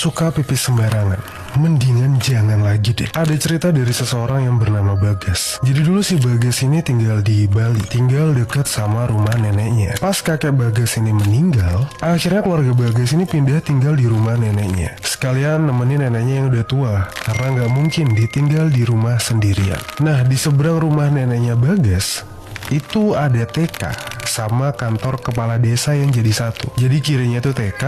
suka pipis sembarangan, mendingan jangan lagi deh. Ada cerita dari seseorang yang bernama Bagas. Jadi dulu si Bagas ini tinggal di Bali, tinggal deket sama rumah neneknya. Pas kakek Bagas ini meninggal, akhirnya keluarga Bagas ini pindah tinggal di rumah neneknya. Sekalian nemenin neneknya yang udah tua, karena nggak mungkin ditinggal di rumah sendirian. Nah, di seberang rumah neneknya Bagas, itu ada TK sama kantor kepala desa yang jadi satu. Jadi kirinya itu TK,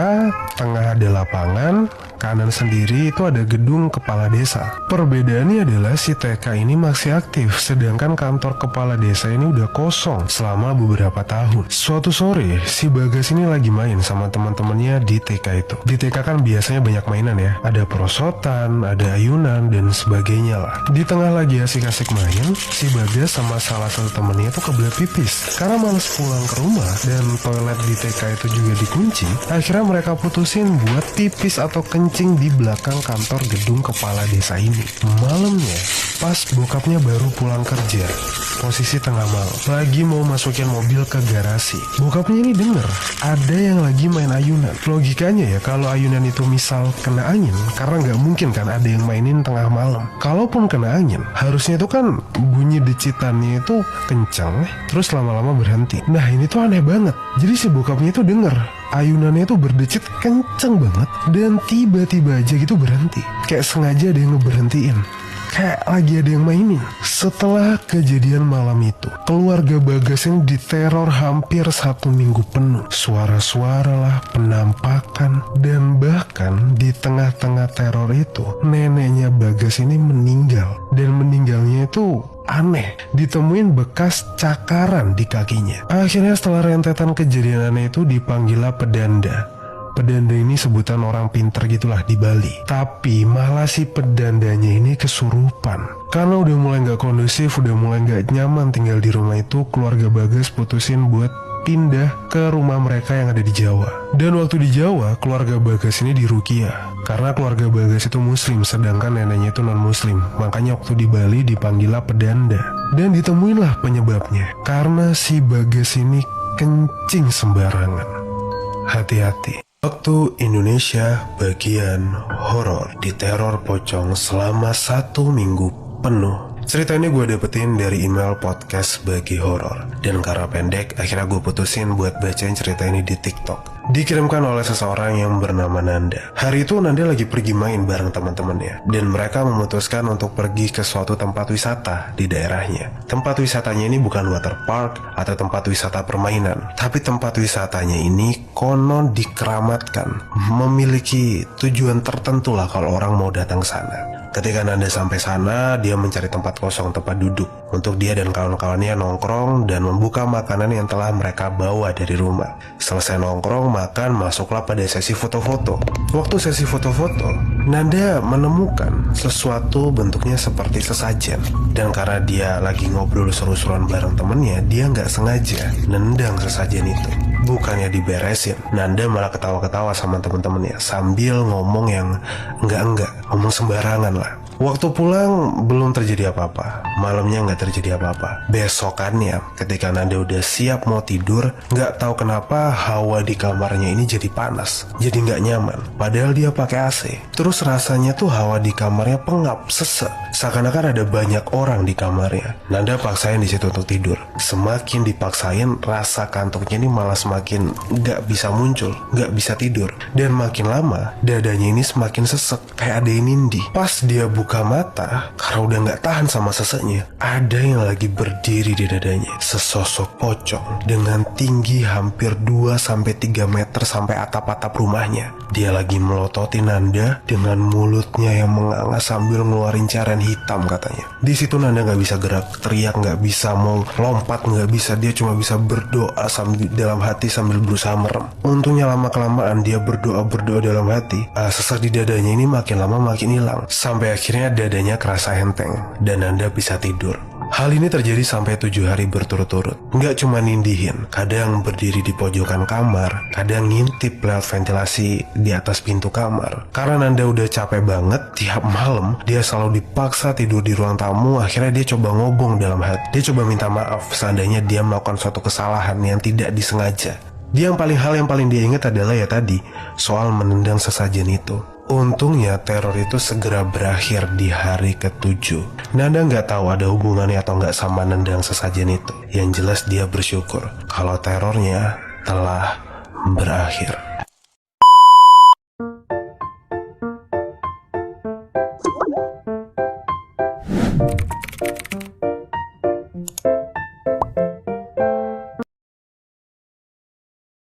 tengah ada lapangan, kanan sendiri itu ada gedung kepala desa. Perbedaannya adalah si TK ini masih aktif, sedangkan kantor kepala desa ini udah kosong selama beberapa tahun. Suatu sore, si Bagas ini lagi main sama teman-temannya di TK itu. Di TK kan biasanya banyak mainan ya, ada perosotan, ada ayunan, dan sebagainya lah. Di tengah lagi asik-asik main, si Bagas sama salah satu temennya itu kebelet pipis. Karena males pulang ke rumah dan toilet di TK itu juga dikunci, akhirnya mereka putusin buat pipis atau kencing di belakang kantor gedung kepala desa ini. Malamnya, pas bokapnya baru pulang kerja, posisi tengah malam, lagi mau masukin mobil ke garasi, bokapnya ini denger ada yang lagi main ayunan. Logikanya ya, kalau ayunan itu misal kena angin, karena nggak mungkin kan ada yang mainin tengah malam. Kalaupun kena angin, harusnya itu kan bunyi decitannya itu kencang, terus lama-lama berhenti. Nah ini tuh aneh banget. Jadi si bokapnya itu denger ayunannya itu berdecit kenceng banget, dan tiba-tiba aja gitu berhenti. Kayak sengaja ada yang ngeberhentiin, kayak lagi ada yang mainin. Setelah kejadian malam itu, keluarga Bagas ini diteror hampir 1 minggu penuh. Suara-suara lah, penampakan, dan bahkan di tengah-tengah teror itu, neneknya Bagas ini meninggal. Dan meninggalnya itu aneh, ditemuin bekas cakaran di kakinya. Akhirnya setelah rentetan kejadian aneh itu dipanggillah pedanda. Pedanda ini sebutan orang pinter gitulah di Bali. Tapi malah si pedandanya ini kesurupan. Karena udah mulai gak kondusif, udah mulai gak nyaman tinggal di rumah itu, keluarga Bagas putusin buat pindah ke rumah mereka yang ada di Jawa. Dan waktu di Jawa, keluarga Bagas ini diruqyah. Karena keluarga Bagas itu muslim, sedangkan neneknya itu non-muslim. Makanya waktu di Bali dipanggillah pedanda. Dan ditemuinlah penyebabnya, karena si Bagas ini kencing sembarangan. Hati-hati. Waktu Indonesia bagian horor, diteror pocong selama 1 minggu penuh. Cerita ini gue dapetin dari email podcast Bagi Horor. Dan karena pendek, akhirnya gue putusin buat bacain cerita ini di TikTok. Dikirimkan oleh seseorang yang bernama Nanda. Hari itu Nanda lagi pergi main bareng teman-temannya, dan mereka memutuskan untuk pergi ke suatu tempat wisata di daerahnya. Tempat wisatanya ini bukan water park atau tempat wisata permainan, tapi tempat wisatanya ini konon dikeramatkan, memiliki tujuan tertentu lah kalau orang mau datang ke sana. Ketika Nanda sampai sana, dia mencari tempat kosong, tempat duduk untuk dia dan kawan-kawannya nongkrong dan membuka makanan yang telah mereka bawa dari rumah. Selesai nongkrong, makan, masuklah pada sesi foto-foto. Waktu sesi foto-foto, Nanda menemukan sesuatu bentuknya seperti sesajen. Dan karena dia lagi ngobrol seru-seruan bareng temennya, dia nggak sengaja nendang sesajen itu. Bukannya diberesin, Nanda malah ketawa-ketawa sama temen-temennya sambil ngomong yang enggak, ngomong sembarangan lah. Waktu pulang belum terjadi apa-apa, malamnya nggak terjadi apa-apa. Besokannya ketika Nanda udah siap mau tidur, nggak tahu kenapa hawa di kamarnya ini jadi panas, jadi nggak nyaman. Padahal dia pakai AC. Terus rasanya tuh hawa di kamarnya pengap, sesek, seakan-akan ada banyak orang di kamarnya. Nanda paksain di situ untuk tidur. Semakin dipaksain, rasa kantuknya ini malah semakin nggak bisa muncul, nggak bisa tidur. Dan makin lama dadanya ini semakin sesek, kayak ada yang nindih. Pas dia buka mata, karena udah gak tahan sama seseknya, ada yang lagi berdiri di dadanya. Sesosok pocong dengan tinggi hampir 2-3 meter sampai atap-atap rumahnya. Dia lagi melototin Nanda dengan mulutnya yang menganga sambil ngeluarin cairan hitam katanya. Di situ Nanda gak bisa gerak, teriak gak bisa, mau lompat gak bisa. Dia cuma bisa berdoa sambil dalam hati sambil berusaha merem. Untungnya lama-kelamaan dia berdoa dalam hati, sesak di dadanya ini makin lama makin hilang. Sampai akhirnya dadanya kerasa enteng dan Nanda bisa tidur. Hal ini terjadi sampai 7 hari berturut-turut. Nggak cuma nindihin, kadang berdiri di pojokan kamar, kadang ngintip lewat ventilasi di atas pintu kamar. Karena Nanda udah capek banget, tiap malam dia selalu dipaksa tidur di ruang tamu. Akhirnya dia coba ngobong dalam hati. Dia coba minta maaf seandainya dia melakukan suatu kesalahan yang tidak disengaja. Hal yang paling dia ingat adalah ya tadi, soal menendang sesajen itu. Untungnya teror itu segera berakhir di hari ke-7. Nanda nggak tahu ada hubungannya atau nggak sama nendang sesajen itu. Yang jelas dia bersyukur kalau terornya telah berakhir.